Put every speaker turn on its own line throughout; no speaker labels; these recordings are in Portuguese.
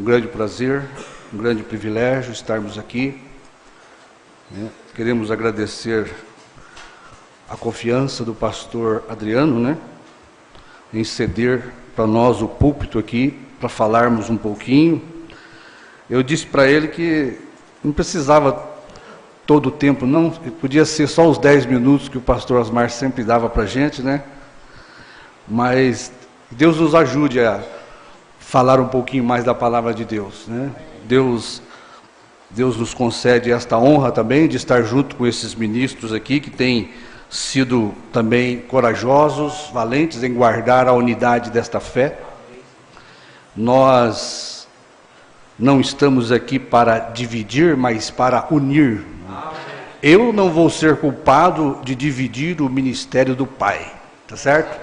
Um grande prazer, um grande privilégio estarmos aqui. Queremos agradecer a confiança do pastor Adriano, em ceder para nós o púlpito aqui, para falarmos um pouquinho. Eu disse para ele que não precisava todo o tempo, não, podia ser só os 10 minutos que o pastor Osmar sempre dava para a gente, Mas Deus nos ajude a falar um pouquinho mais da palavra de Deus, Deus nos concede esta honra também de estar junto com esses ministros aqui, que têm sido também corajosos, valentes em guardar a unidade desta fé. Nós não estamos aqui para dividir, mas para unir. Eu não vou ser culpado de dividir o ministério do Pai, tá certo?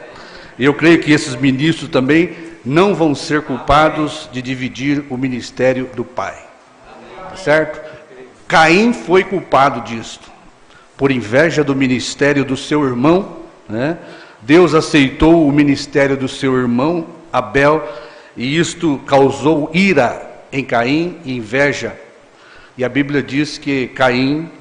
Eu creio que esses ministros também não vão ser culpados de dividir o ministério do Pai, tá certo? Caim foi culpado disto, por inveja do ministério do seu irmão, Deus aceitou o ministério do seu irmão Abel, e isto causou ira em Caim e inveja. E a Bíblia diz que Caim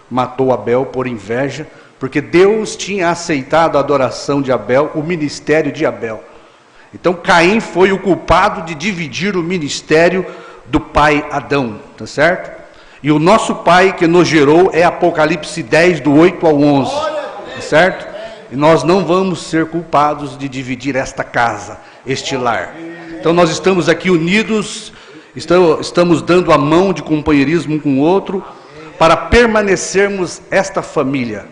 matou Abel por inveja, porque Deus tinha aceitado a adoração de Abel, o ministério de Abel. Então Caim foi o culpado de dividir o ministério do pai Adão, tá certo? E o nosso pai que nos gerou é Apocalipse 10, do 8 ao 11, tá certo? E nós não vamos ser culpados de dividir esta casa, este lar. Então nós estamos aqui unidos, estamos dando a mão de companheirismo um com o outro, para permanecermos esta família.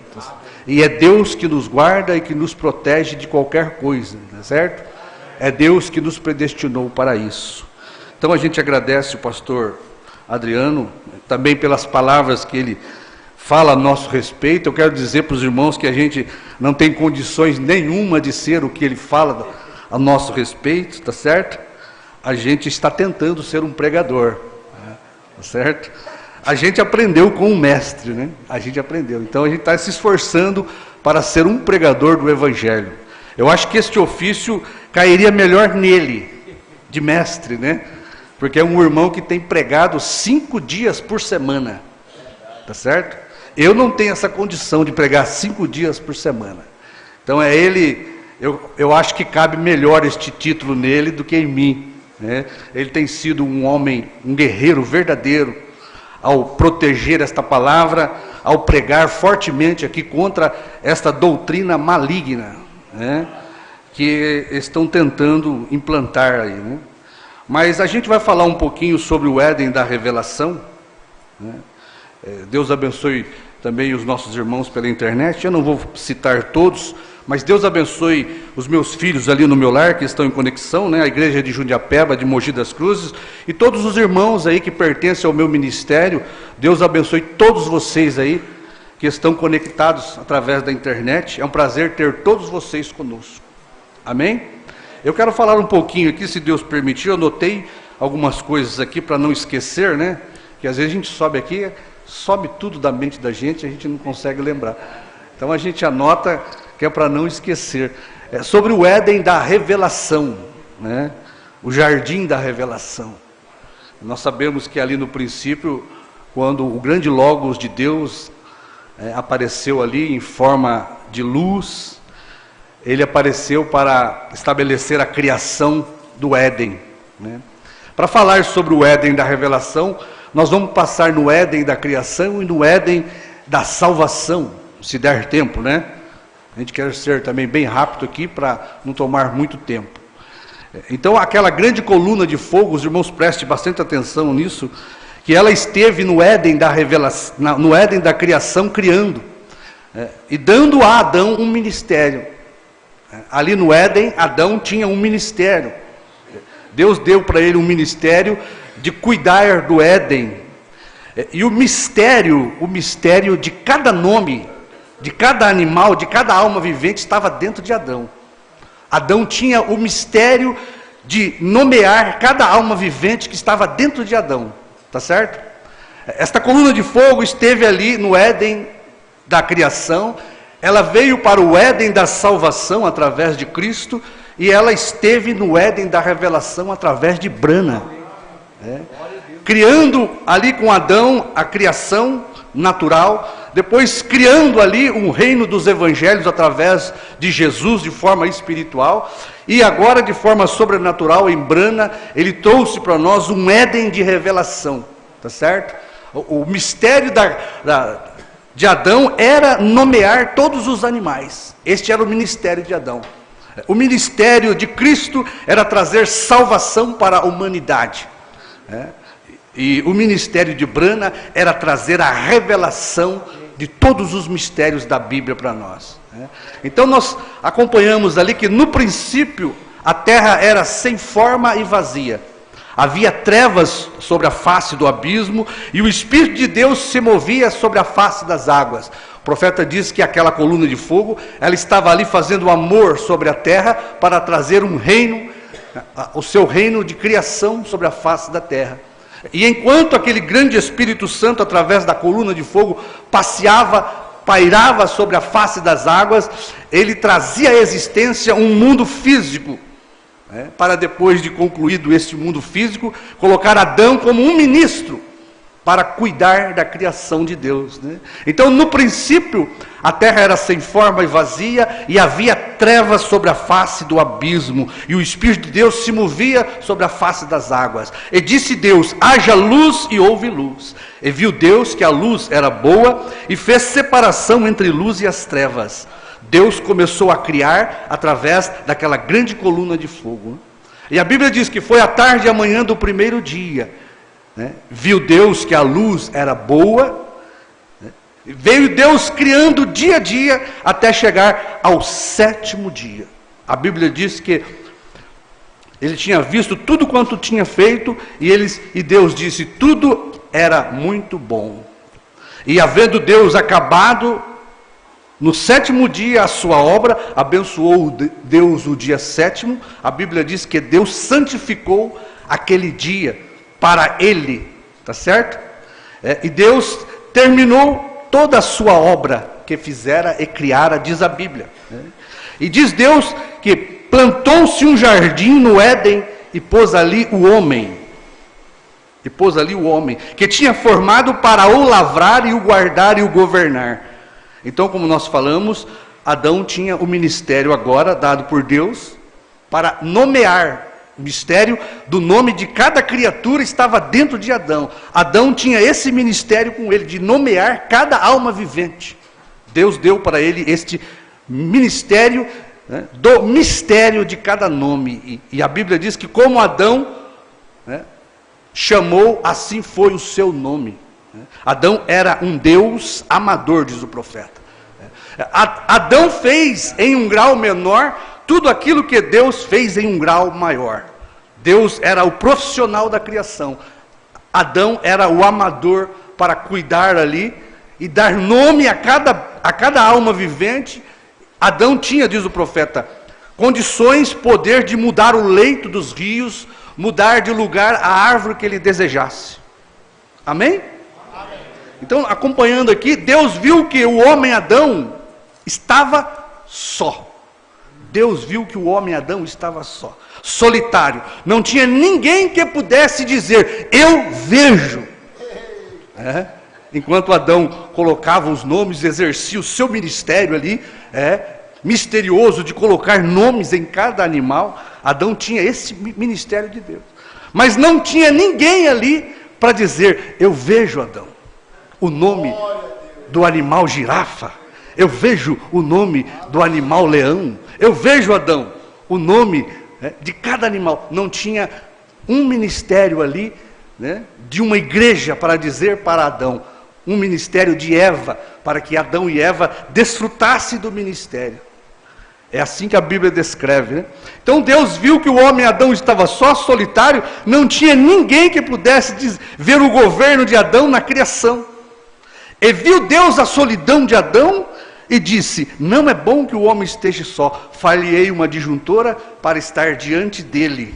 E é Deus que nos guarda e que nos protege de qualquer coisa, tá certo? É Deus que nos predestinou para isso. Então a gente agradece o pastor Adriano, também pelas palavras que ele fala a nosso respeito. Eu quero dizer para os irmãos que a gente não tem condições nenhuma de ser o que ele fala a nosso respeito, tá certo? A gente está tentando ser um pregador, tá certo? A gente aprendeu com um mestre, A gente aprendeu. Então a gente está se esforçando para ser um pregador do Evangelho. Eu acho que este ofício cairia melhor nele, de mestre, Porque é um irmão que tem pregado 5 dias por semana, tá certo? Eu não tenho essa condição de pregar 5 dias por semana. Então é ele, eu acho que cabe melhor este título nele do que em mim, Ele tem sido um homem, um guerreiro verdadeiro, ao proteger esta palavra, ao pregar fortemente aqui contra esta doutrina maligna, que estão tentando implantar aí, Mas a gente vai falar um pouquinho sobre o Éden da revelação, Deus abençoe também os nossos irmãos pela internet. Eu não vou citar todos, mas Deus abençoe os meus filhos ali no meu lar, que estão em conexão, a igreja de Jundiapeba, de Mogi das Cruzes, e todos os irmãos aí que pertencem ao meu ministério. Deus abençoe todos vocês aí, que estão conectados através da internet. É um prazer ter todos vocês conosco. Amém? Eu quero falar um pouquinho aqui, se Deus permitir. Eu anotei algumas coisas aqui para não esquecer, Que às vezes a gente sobe aqui, sobe tudo da mente da gente, a gente não consegue lembrar. Então a gente anota, que é para não esquecer. É sobre o Éden da revelação, O jardim da revelação. Nós sabemos que ali no princípio, quando o grande Logos de Deus apareceu ali em forma de luz, ele apareceu para estabelecer a criação do Éden, Para falar sobre o Éden da revelação, nós vamos passar no Éden da criação e no Éden da salvação, se der tempo, A gente quer ser também bem rápido aqui para não tomar muito tempo. Então aquela grande coluna de fogo, os irmãos prestem bastante atenção nisso, que ela esteve no Éden da revelação, no Éden da criação, criando, e dando a Adão um ministério. Ali no Éden, Adão tinha um ministério. Deus deu para ele um ministério de cuidar do Éden. E o mistério de cada nome, de cada animal, de cada alma vivente, estava dentro de Adão. Adão tinha o mistério de nomear cada alma vivente que estava dentro de Adão, tá certo? Esta coluna de fogo esteve ali no Éden da criação, ela veio para o Éden da salvação através de Cristo, e ela esteve no Éden da revelação através de Brana. Criando ali com Adão a criação natural, depois criando ali um reino dos evangelhos através de Jesus de forma espiritual, e agora de forma sobrenatural, em Brana, ele trouxe para nós um Éden de revelação, tá certo? O mistério de Adão era nomear todos os animais. Este era o ministério de Adão. O ministério de Cristo era trazer salvação para a humanidade. E o ministério de Brana era trazer a revelação de todos os mistérios da Bíblia para nós. Então nós acompanhamos ali que no princípio a terra era sem forma e vazia. Havia trevas sobre a face do abismo e o Espírito de Deus se movia sobre a face das águas. O profeta diz que aquela coluna de fogo, ela estava ali fazendo amor sobre a terra para trazer um reino, o seu reino de criação sobre a face da terra. E enquanto aquele grande Espírito Santo, através da coluna de fogo, pairava sobre a face das águas, ele trazia à existência um mundo físico, para depois de concluído este mundo físico, colocar Adão como um ministro, para cuidar da criação de Deus. Então, no princípio, a terra era sem forma e vazia, e havia trevas sobre a face do abismo, e o Espírito de Deus se movia sobre a face das águas. E disse Deus: haja luz, e houve luz. E viu Deus que a luz era boa, e fez separação entre luz e as trevas. Deus começou a criar através daquela grande coluna de fogo. E a Bíblia diz que foi à tarde e à manhã do primeiro dia. Viu Deus que a luz era boa, veio Deus criando dia a dia até chegar ao sétimo dia. A Bíblia diz que ele tinha visto tudo quanto tinha feito e Deus disse: tudo era muito bom. E havendo Deus acabado no sétimo dia a sua obra, abençoou Deus o dia sétimo. A Bíblia diz que Deus santificou aquele dia para ele, tá certo? E Deus terminou toda a sua obra que fizera e criara, diz a Bíblia. E diz Deus que plantou-se um jardim no Éden e pôs ali o homem. Que tinha formado para o lavrar e o guardar e o governar. Então, como nós falamos, Adão tinha o ministério agora dado por Deus para nomear. O mistério do nome de cada criatura estava dentro de Adão. Adão tinha esse ministério com ele, de nomear cada alma vivente. Deus deu para ele este ministério, do mistério de cada nome. E a Bíblia diz que como Adão chamou, assim foi o seu nome. Adão era um Deus amador, diz o profeta. Adão fez em um grau menor tudo aquilo que Deus fez em um grau maior. Deus era o profissional da criação. Adão era o amador para cuidar ali e dar nome a cada alma vivente. Adão tinha, diz o profeta, condições, poder de mudar o leito dos rios, mudar de lugar a árvore que ele desejasse. Amém? Amém. Então, acompanhando aqui, Deus viu que o homem Adão estava só. Deus viu que o homem Adão estava só, solitário. Não tinha ninguém que pudesse dizer: eu vejo. Enquanto Adão colocava os nomes, exercia o seu ministério ali, misterioso de colocar nomes em cada animal. Adão tinha esse ministério de Deus. Mas não tinha ninguém ali para dizer: eu vejo, Adão, o nome do animal girafa. Eu vejo o nome do animal leão. Eu vejo, Adão, o nome de cada animal. Não tinha um ministério ali, de uma igreja para dizer para Adão. Um ministério de Eva, para que Adão e Eva desfrutassem do ministério. É assim que a Bíblia descreve. Então Deus viu que o homem Adão estava só, solitário. Não tinha ninguém que pudesse ver o governo de Adão na criação. E viu Deus a solidão de Adão e disse: não é bom que o homem esteja só, far-lhe-ei uma adjuntora para estar diante dele.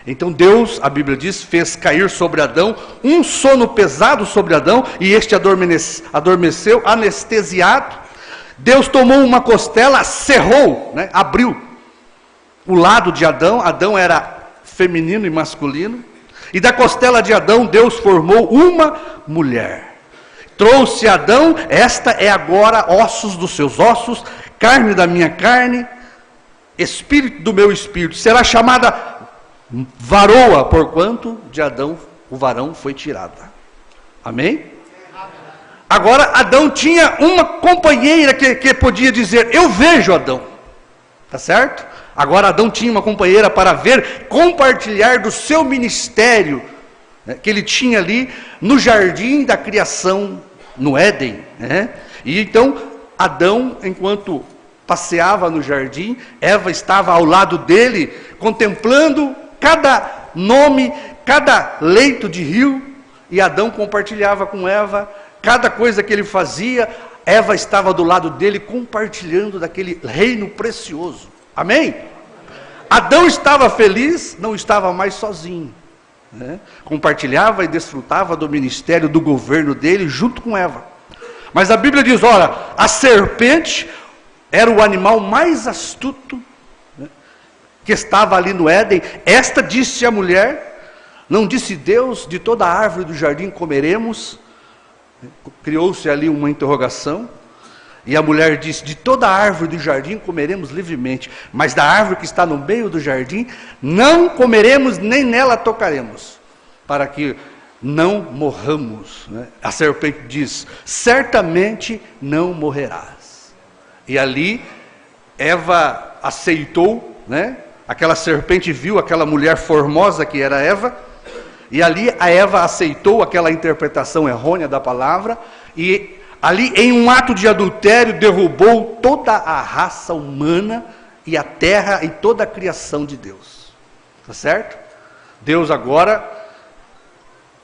Então Deus, a Bíblia diz, fez cair sobre Adão um sono pesado sobre Adão, e este adormeceu, anestesiado. Deus tomou uma costela, cerrou, abriu o lado de Adão. Adão era feminino e masculino, E da costela de Adão, Deus formou uma mulher. Trouxe a Adão, esta é agora ossos dos seus ossos, carne da minha carne, espírito do meu espírito. Será chamada varoa, porquanto de Adão o varão foi tirado. Amém? Agora Adão tinha uma companheira que podia dizer, eu vejo Adão. Tá certo? Agora Adão tinha uma companheira para ver, compartilhar do seu ministério, né, que ele tinha ali no jardim da criação, no Éden, né? E então Adão, enquanto passeava no jardim, Eva estava ao lado dele, contemplando cada nome, cada leito de rio, e Adão compartilhava com Eva cada coisa que ele fazia. Eva estava do lado dele, compartilhando daquele reino precioso. Amém? Adão estava feliz, não estava mais sozinho, né? Compartilhava e desfrutava do ministério, do governo dele, junto com Eva. Mas a Bíblia diz, olha, a serpente era o animal mais astuto, né, que estava ali no Éden. Esta disse à mulher, não disse Deus, de toda a árvore do jardim comeremos? Criou-se ali uma interrogação, e a mulher disse, de toda a árvore do jardim comeremos livremente, mas da árvore que está no meio do jardim, não comeremos, nem nela tocaremos, para que não morramos, né? A serpente diz, certamente não morrerás. E ali, Eva aceitou, né? Aquela serpente viu aquela mulher formosa que era Eva, e ali a Eva aceitou aquela interpretação errônea da palavra, e ali em um ato de adultério derrubou toda a raça humana e a terra e toda a criação de Deus. Tá certo? Deus agora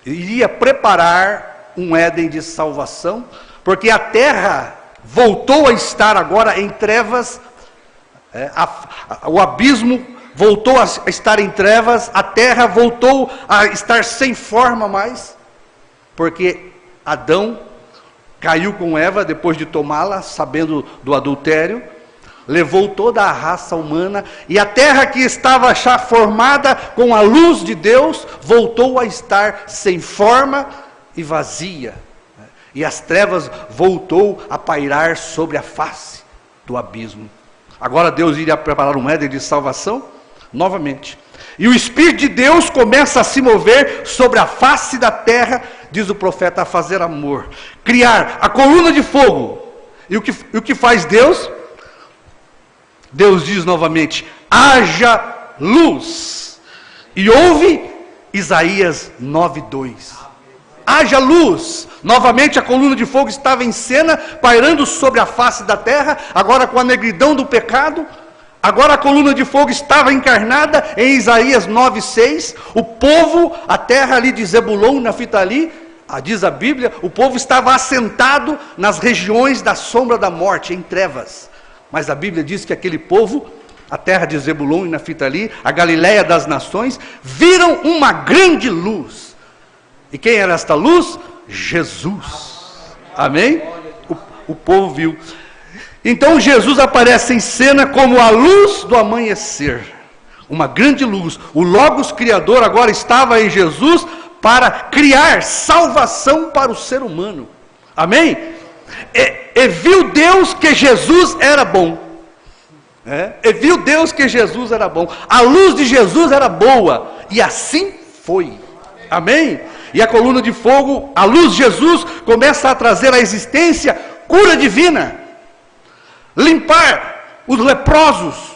iria preparar um Éden de salvação, porque a terra voltou a estar agora em trevas, o abismo voltou a estar em trevas, a terra voltou a estar sem forma mais, porque Adão caiu com Eva depois de tomá-la, sabendo do adultério, levou toda a raça humana, e a terra que estava já formada com a luz de Deus, voltou a estar sem forma e vazia, e as trevas voltou a pairar sobre a face do abismo. Agora Deus iria preparar um Éden de salvação, novamente, e o Espírito de Deus começa a se mover sobre a face da terra, diz o profeta, a fazer amor, criar a coluna de fogo. E o que faz Deus? Deus diz novamente, haja luz, e houve Isaías 9:2, haja luz. Novamente a coluna de fogo estava em cena, pairando sobre a face da terra, agora com a negridão do pecado. Agora a coluna de fogo estava encarnada em Isaías 9:6, o povo, a terra ali de Zebulon e Naftali, diz a Bíblia, o povo estava assentado nas regiões da sombra da morte, em trevas. Mas a Bíblia diz que aquele povo, a terra de Zebulon e Naftali, a Galileia das nações, viram uma grande luz. E quem era esta luz? Jesus. Amém? O povo viu. Então Jesus aparece em cena como a luz do amanhecer, uma grande luz. O Logos Criador agora estava em Jesus para criar salvação para o ser humano. Amém? E viu Deus que Jesus era bom. E viu Deus que Jesus era bom. A luz de Jesus era boa, e assim foi. Amém? E a coluna de fogo, a luz de Jesus, começa a trazer à existência cura divina, limpar os leprosos.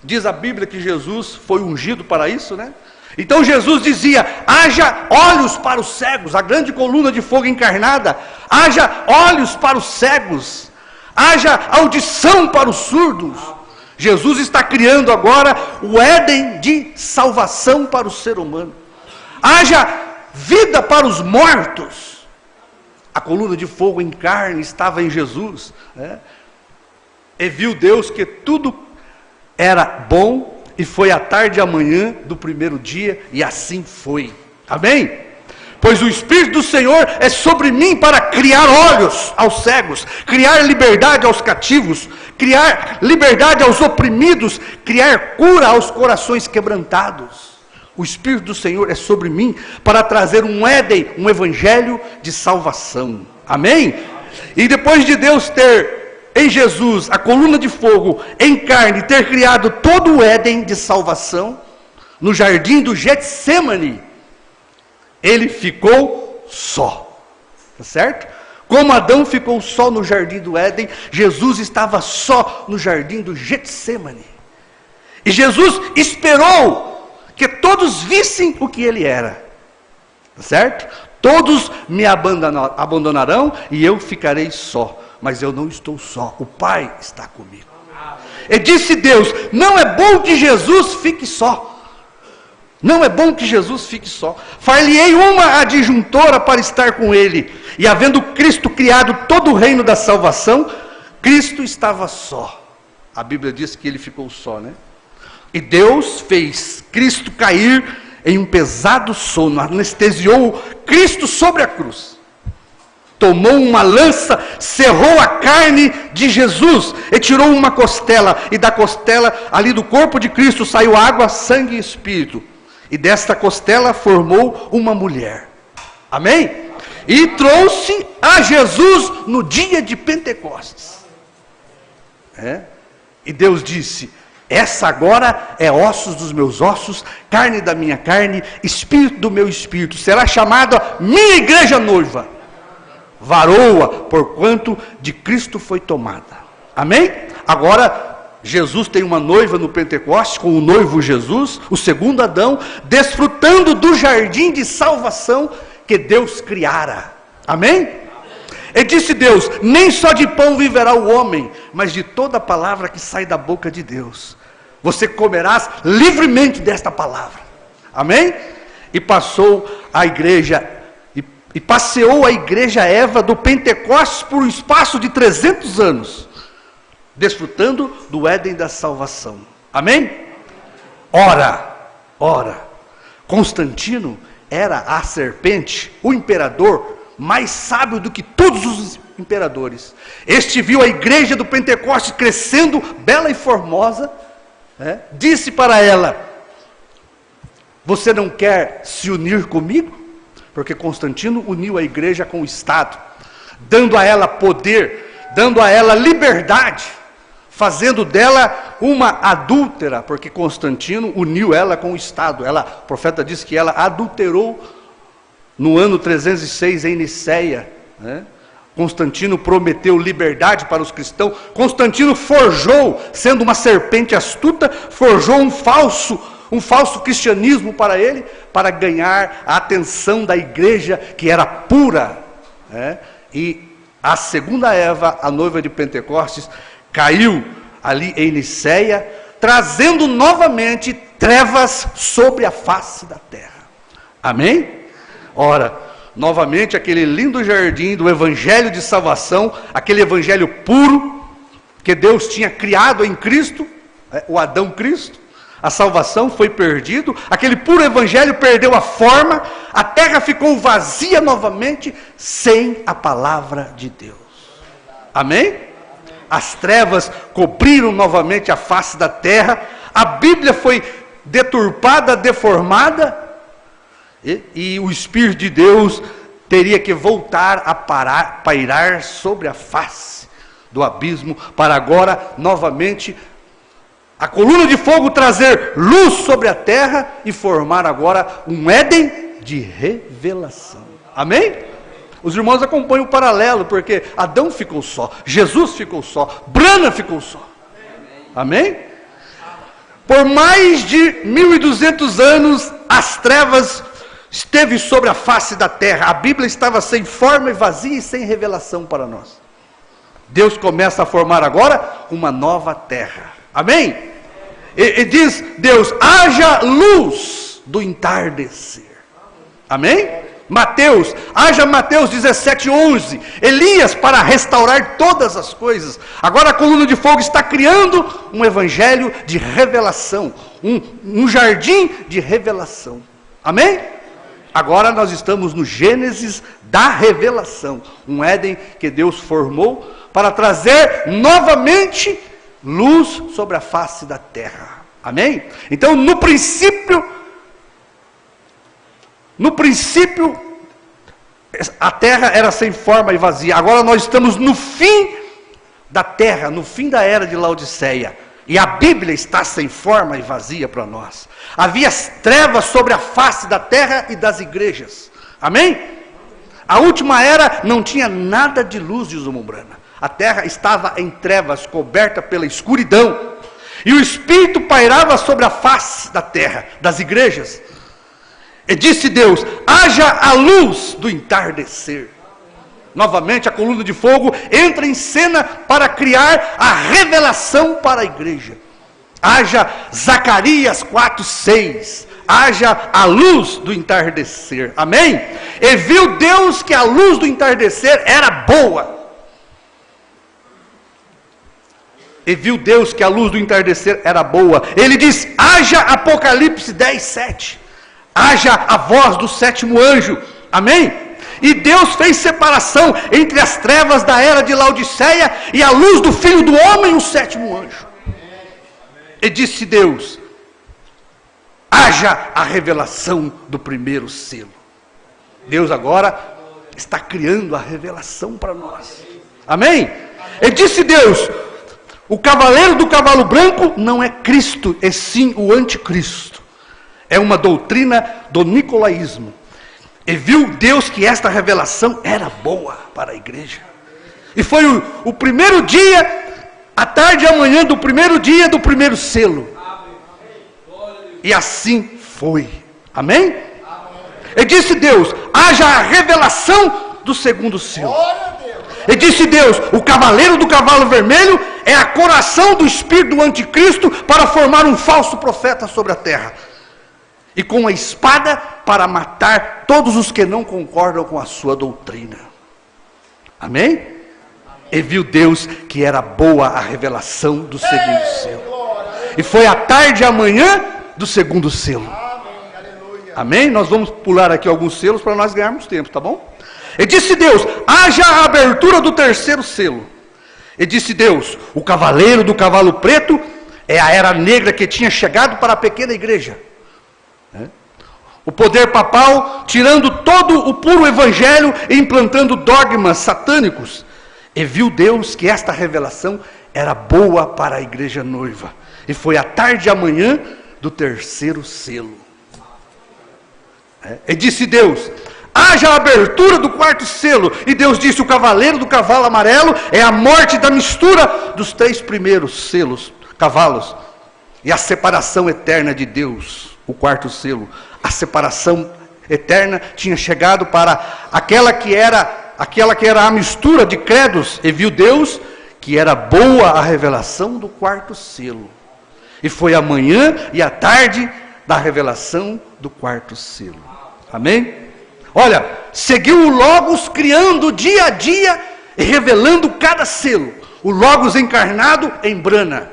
Diz a Bíblia que Jesus foi ungido para isso, né? Então Jesus dizia, haja olhos para os cegos, a grande coluna de fogo encarnada, haja olhos para os cegos, haja audição para os surdos. Jesus está criando agora o Éden de salvação para o ser humano. Haja vida para os mortos. A coluna de fogo em carne estava em Jesus, né? E viu Deus que tudo era bom, e foi a tarde e a manhã do primeiro dia, e assim foi. Amém? Pois o Espírito do Senhor é sobre mim para criar olhos aos cegos, criar liberdade aos cativos, criar liberdade aos oprimidos, criar cura aos corações quebrantados. O Espírito do Senhor é sobre mim para trazer um Éden, um evangelho de salvação. Amém? E depois de Deus ter em Jesus a coluna de fogo em carne, ter criado todo o Éden de salvação, no jardim do Getsêmani, ele ficou só. Tá certo? Como Adão ficou só no jardim do Éden, Jesus estava só no jardim do Getsêmani. E Jesus esperou que todos vissem o que ele era, certo? Todos me abandonarão e eu ficarei só, mas eu não estou só, o Pai está comigo. E disse Deus, não é bom que Jesus fique só, não é bom que Jesus fique só, far-lhe-ei uma adjuntora para estar com ele, e havendo Cristo criado todo o reino da salvação, Cristo estava só, a Bíblia diz que ele ficou só, né? E Deus fez Cristo cair em um pesado sono, anestesiou Cristo sobre a cruz. Tomou uma lança, cerrou a carne de Jesus e tirou uma costela. E da costela, ali do corpo de Cristo, saiu água, sangue e espírito. E desta costela formou uma mulher. Amém? E trouxe a Jesus no dia de Pentecostes. E Deus disse, essa agora é ossos dos meus ossos, carne da minha carne, espírito do meu espírito. Será chamada minha igreja noiva. Varoa, porquanto de Cristo foi tomada. Amém? Agora, Jesus tem uma noiva no Pentecostes, com o noivo Jesus, o segundo Adão, desfrutando do jardim de salvação que Deus criara. Amém? E disse Deus, nem só de pão viverá o homem, mas de toda palavra que sai da boca de Deus. Você comerás livremente desta palavra. Amém? E passou a igreja, e passeou a igreja Eva do Pentecostes por um espaço de 300 anos, desfrutando do Éden da salvação. Amém? Ora, Constantino era a serpente, o imperador, mais sábio do que todos os imperadores. Este viu a igreja do Pentecostes crescendo, bela e formosa, disse para ela, você não quer se unir comigo? Porque Constantino uniu a igreja com o Estado, dando a ela poder, dando a ela liberdade, fazendo dela uma adúltera, porque Constantino uniu ela com o Estado. O profeta diz que ela adulterou no ano 306 em Niceia. Constantino prometeu liberdade para os cristãos. Constantino forjou, sendo uma serpente astuta, forjou um falso cristianismo para ele, para ganhar a atenção da igreja que era pura. E a segunda Eva, a noiva de Pentecostes, caiu ali em Niceia, trazendo novamente trevas sobre a face da terra. Amém? Ora, novamente aquele lindo jardim do evangelho de salvação, aquele evangelho puro, que Deus tinha criado em Cristo, o Adão Cristo, a salvação foi perdido, aquele puro evangelho perdeu a forma, a terra ficou vazia novamente, sem a palavra de Deus. Amém? As trevas cobriram novamente a face da terra, a Bíblia foi deturpada, deformada, e o Espírito de Deus teria que voltar a pairar sobre a face do abismo, para agora novamente a coluna de fogo trazer luz sobre a terra e formar agora um Éden de revelação. Amém? Os irmãos acompanham o paralelo, porque Adão ficou só, Jesus ficou só, Brana ficou só. Amém? Por mais de 1200 anos, as trevas esteve sobre a face da terra. A Bíblia estava sem forma e vazia e sem revelação para nós. Deus começa a formar agora uma nova terra. Amém? E diz Deus, haja luz do entardecer. Amém? Haja Mateus 17:11. Elias para restaurar todas as coisas. Agora a coluna de fogo está criando um evangelho de revelação, um jardim de revelação. Amém? Agora nós estamos no Gênesis da revelação, um Éden que Deus formou para trazer novamente luz sobre a face da terra. Amém? Então no princípio No princípio, a terra era sem forma e vazia. Agora nós estamos no fim da terra, no fim da era de Laodiceia. E a Bíblia está sem forma e vazia para nós. Havia trevas sobre a face da terra e das igrejas. Amém? A última era não tinha nada de luz, diz o Mombrana. A terra estava em trevas, coberta pela escuridão. E o Espírito pairava sobre a face da terra, das igrejas. E disse Deus: haja a luz do entardecer. Novamente a coluna de fogo entra em cena para criar a revelação para a igreja. Haja Zacarias 4:6. Haja a luz do entardecer. Amém? E viu Deus que a luz do entardecer era boa. E viu Deus que a luz do entardecer era boa. Ele diz: haja Apocalipse 10:7. Haja a voz do sétimo anjo. Amém? E Deus fez separação entre as trevas da era de Laodiceia e a luz do Filho do Homem, o sétimo anjo. E disse Deus: haja a revelação do primeiro selo. Deus agora está criando a revelação para nós. Amém? E disse Deus: o cavaleiro do cavalo branco não é Cristo, e sim o anticristo. É uma doutrina do nicolaísmo. E viu Deus que esta revelação era boa para a igreja. E foi o primeiro dia, a tarde e a manhã do primeiro dia do primeiro selo. E assim foi. Amém? E disse Deus: haja a revelação do segundo selo. E disse Deus: o cavaleiro do cavalo vermelho é a coração do espírito do anticristo para formar um falso profeta sobre a terra. E com a espada para matar todos os que não concordam com a sua doutrina. Amém? E viu Deus que era boa a revelação do segundo selo. E foi a tarde e a manhã do segundo selo. Amém? Nós vamos pular aqui alguns selos para nós ganharmos tempo, tá bom? E disse Deus: haja a abertura do terceiro selo. E disse Deus: o cavaleiro do cavalo preto é a era negra que tinha chegado para a pequena igreja. O poder papal tirando todo o puro evangelho e implantando dogmas satânicos. E viu Deus que esta revelação era boa para a igreja noiva. E foi a tarde e a manhã do terceiro selo. E disse Deus: haja a abertura do quarto selo. E Deus disse: o cavaleiro do cavalo amarelo é a morte da mistura dos 3 primeiros selos, cavalos. E a separação eterna de Deus, o quarto selo. A separação eterna tinha chegado para aquela que era a mistura de credos. E viu Deus que era boa a revelação do quarto selo. E foi a manhã e a tarde da revelação do quarto selo. Amém? Olha, seguiu o Logos criando dia a dia e revelando cada selo. O Logos encarnado em Brana.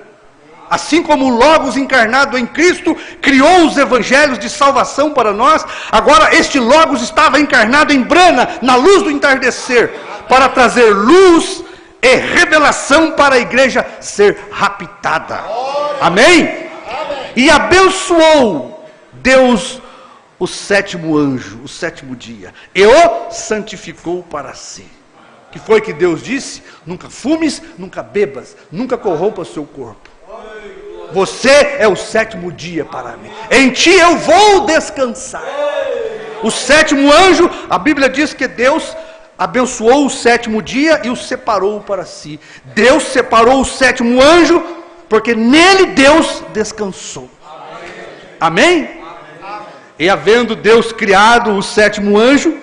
Assim como o Logos encarnado em Cristo criou os evangelhos de salvação para nós, agora este Logos estava encarnado em Brana, na luz do entardecer, para trazer luz e revelação para a igreja ser raptada. Amém? E abençoou Deus o sétimo anjo, o sétimo dia, e o santificou para si. Que foi que Deus disse? Nunca fumes, nunca bebas, nunca corrompa o seu corpo. Você é o sétimo dia para mim. Em ti eu vou descansar. O sétimo anjo, a Bíblia diz que Deus abençoou o sétimo dia e o separou para si. Deus separou o sétimo anjo, porque nele Deus descansou. Amém? E havendo Deus criado o sétimo anjo,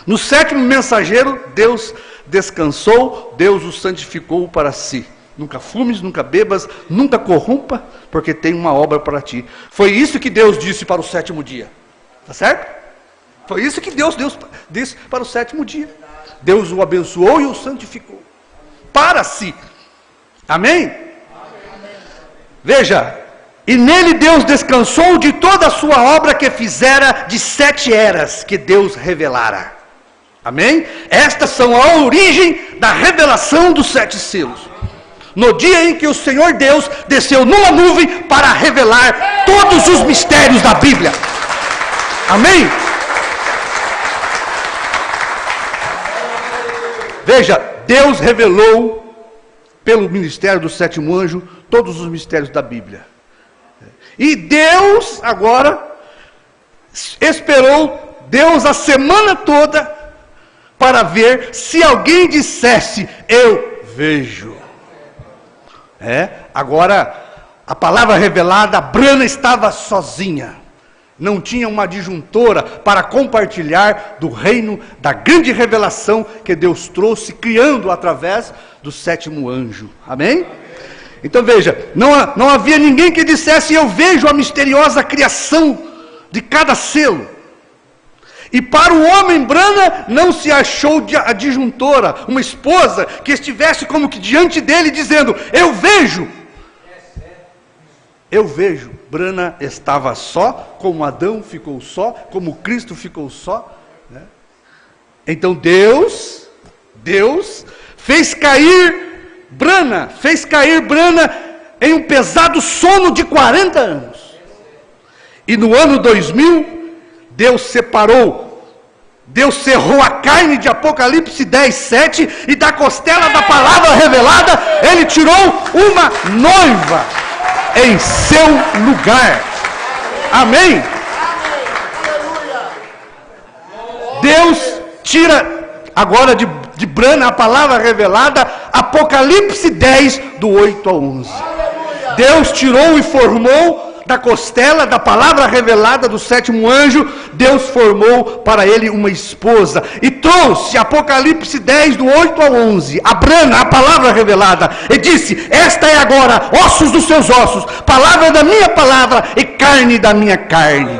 no sétimo mensageiro, Deus descansou, Deus o santificou para si. Nunca fumes, nunca bebas, nunca corrompa, porque tem uma obra para ti. Foi isso que Deus disse para o sétimo dia. Tá certo? Foi isso que Deus disse para o sétimo dia. Deus o abençoou e o santificou para si. Amém? Veja, e nele Deus descansou de toda a sua obra que fizera de 7 eras que Deus revelara. Amém? Estas são a origem da revelação dos 7 selos. No dia em que o Senhor Deus desceu numa nuvem para revelar todos os mistérios da Bíblia. Amém? Veja, Deus revelou pelo ministério do sétimo anjo todos os mistérios da Bíblia. E Deus agora esperou Deus a semana toda para ver se alguém dissesse: eu vejo. Agora a palavra revelada, Brana estava sozinha. Não tinha uma adjuntora para compartilhar do reino da grande revelação que Deus trouxe, criando através do sétimo anjo. Amém? Então veja, não havia ninguém que dissesse: eu vejo a misteriosa criação de cada selo. E para o homem, Brana não se achou adjuntora, uma esposa que estivesse como que diante dele dizendo: eu vejo. Eu vejo. Brana estava só, como Adão ficou só, como Cristo ficou só. Então Deus fez cair Brana em um pesado sono de 40 anos. E no ano 2000, Deus cerrou a carne de Apocalipse 10, 7, e da costela da palavra revelada, Ele tirou uma noiva em seu lugar. Amém? Deus tira agora de Brana a palavra revelada, Apocalipse 10, do 8 a 11. Deus tirou e formou da costela, da palavra revelada do sétimo anjo, Deus formou para ele uma esposa, e trouxe Apocalipse 10, do 8 a 11, a Brana, a palavra revelada, e disse: esta é agora ossos dos seus ossos, palavra da minha palavra e carne da minha carne,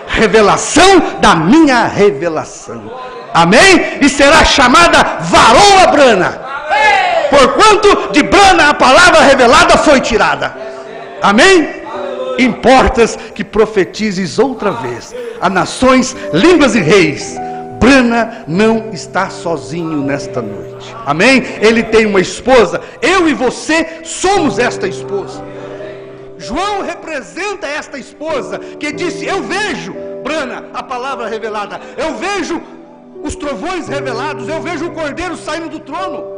revelação da minha revelação. Amém? E será chamada varoa Brana, porquanto de Brana a palavra revelada foi tirada. Amém? Importas que profetizes outra vez a nações, línguas e reis. Brana não está sozinho nesta noite. Amém? Ele tem uma esposa. Eu e você somos esta esposa. João representa esta esposa que disse: eu vejo, Brana, a palavra revelada. Eu vejo os trovões revelados. Eu vejo o cordeiro saindo do trono.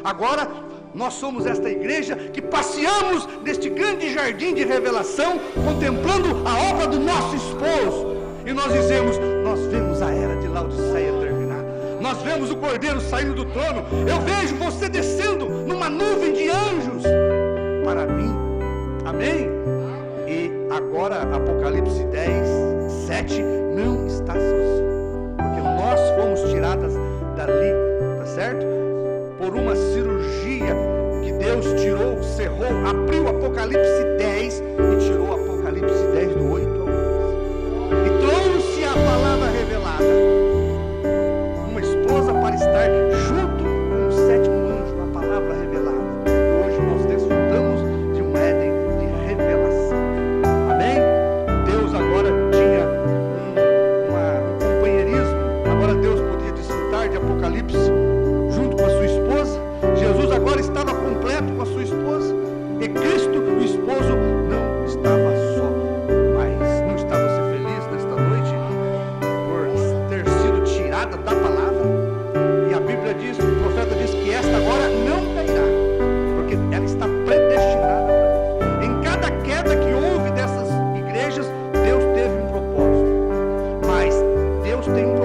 Agora nós somos esta igreja que passeamos neste grande jardim de revelação, contemplando a obra do nosso esposo. E nós dizemos: nós vemos a era de Laodiceia terminar. Nós vemos o cordeiro saindo do trono. Eu vejo você descendo numa nuvem de anjos para mim. Amém? E agora Apocalipse 10, 7 não está sozinho, porque nós fomos tiradas dali, tá certo? Por uma cirurgia que Deus tirou, cerrou, abriu Apocalipse 10 e tirou Apocalipse 10 do 8 ao 11. E trouxe a palavra revelada, uma esposa para estar junto com o sétimo anjo, a palavra revelada. Hoje nós desfrutamos de um Éden de revelação. Amém? Deus agora tinha um companheirismo. Agora Deus podia desfrutar de Apocalipse junto com a sua esposa. Jesus agora estava completo com a sua esposa. E Cristo, o esposo, não estava só. Mas não está você feliz nesta noite por ter sido tirada da palavra? E a Bíblia diz, o profeta diz que esta agora não cairá, porque ela está predestinada para Deus. Em cada queda que houve dessas igrejas, Deus teve um propósito. Mas Deus tem um